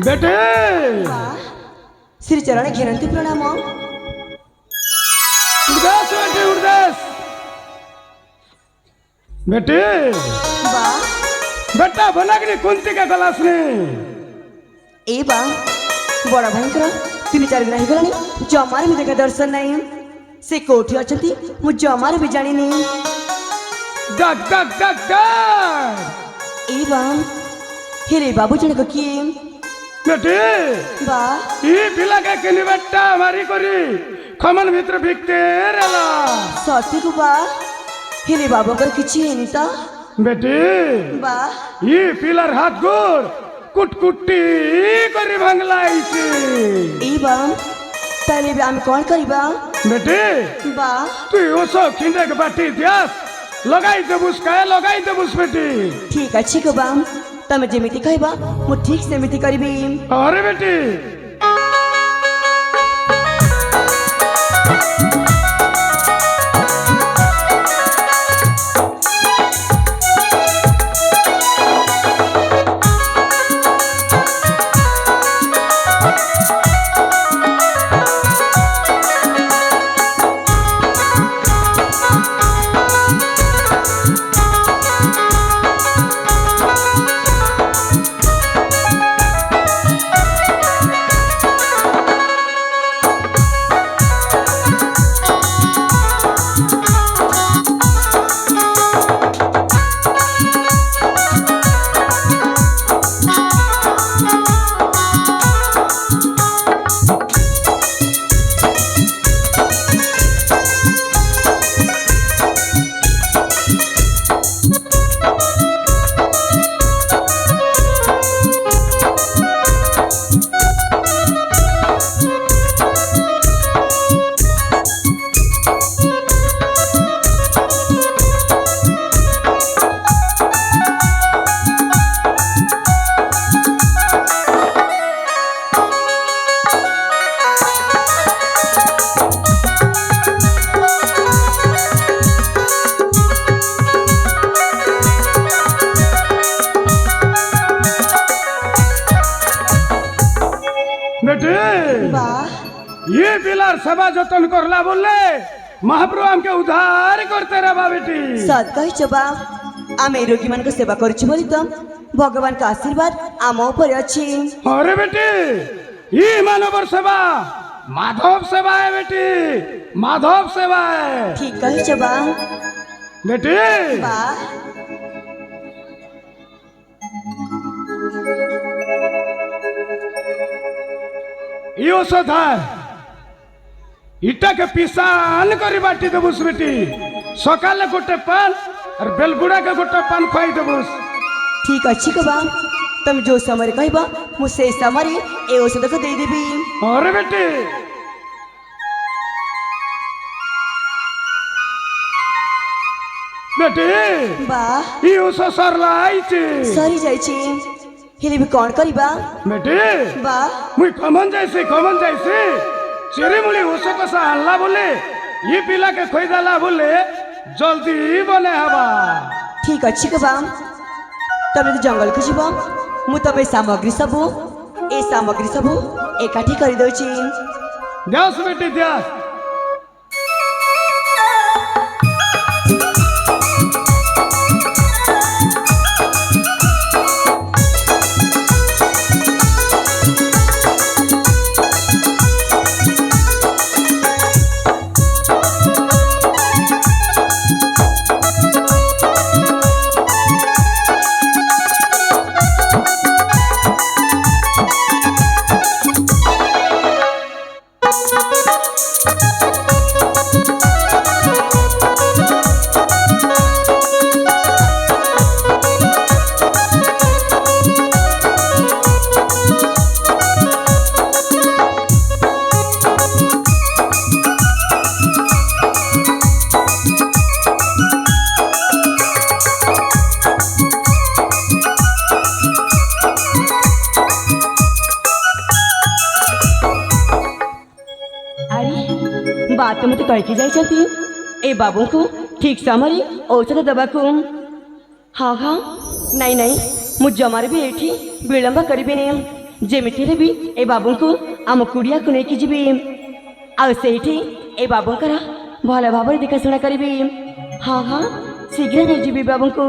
बेटे श्री चरण घेरंती प्रणाम। उर्दास बेटे उर्दास बेटे बेटा बनागनी कुंती का गलास ने ए बा बड़ा भयंकर 3-4 दिन गलानी जमार भी देखा दर्शन नहीं से कोठी अछंती मु जमार भी जानी नहीं। डक डक डक डक ए बा हेरे बाबू जन को किए बेटे बा ई पिला के केनी बेटा मारी करी खमन भीतर भिक्ते रेला सती को बा हेरे बाबू कर किछि हेनी ता बेटे बा ई पिलर हाथ गोड़ कुटकुटी करी भांगलाइছে ए बा ताले बे हम कोन करिबा बेटे बा तू ओसो खिंडे के बाटी दियास लगाई देबुस काय लगाई देबुस बेटी ठीक अछि को बा तमे जेमिति कहबा मु ठीक से मिति करबी। अरे बेटी ये पिलर सभा जतन करला बोले महाप्रभु हमके उद्धार करते रहा बेटी सत कहि छबा आमे रोगी मन को सेवा करछु बोली तो भगवान का आशीर्वाद आम ऊपर अछि। अरे बेटी ये मानव सेवा माधव सेवा है बेटी माधव सेवा है। ठीक कहि छबा बेटी बा यो सधार इटा के पिसान करी बाटी देबुस बेटी सकाले गोटे पान और बेलगुड़ा के गोटे पान खुआई देबुस। ठीक अछि कबा तुम जो समय कहबा मु से समय ए औषध को दे देबी। अरे बेटी बेटी बा ई ओसो सरलाइछि सरी जाई छी हेले भी कोन करिबा बेटी बा मुई कमन जाइसी चिरी मुड़ी ओसो कसा हल्ला बोले ये पिला के खोई देला बोले जल्दी बने हवा। ठीक अछि कबा तबे तो जंगल को जीवा मु तबे सामग्री सब ए सामग्री सब एकाठी कर दो छी। द्यास बेटी द्यास बात मत कही जाती ए बाबू को ठीक समय औषध दबा को। हाँ हाँ नहीं नहीं मुझ जमार भी एठी विलंब करिबे नहीं ଯେମିତି ହେଲେ ବି ଏ ବାବୁଙ୍କୁ ଆମ କୁଡ଼ିଆକୁ ନେଇକି ଯିବି ଆଉ ସେଇଠି ଏ ବାବୁଙ୍କର ଭଲ ଭାବରେ ଦେଖାଶୁଣା କରିବି। ହଁ ହଁ ଶୀଘ୍ର ନେଇଯିବି ବାବୁଙ୍କୁ।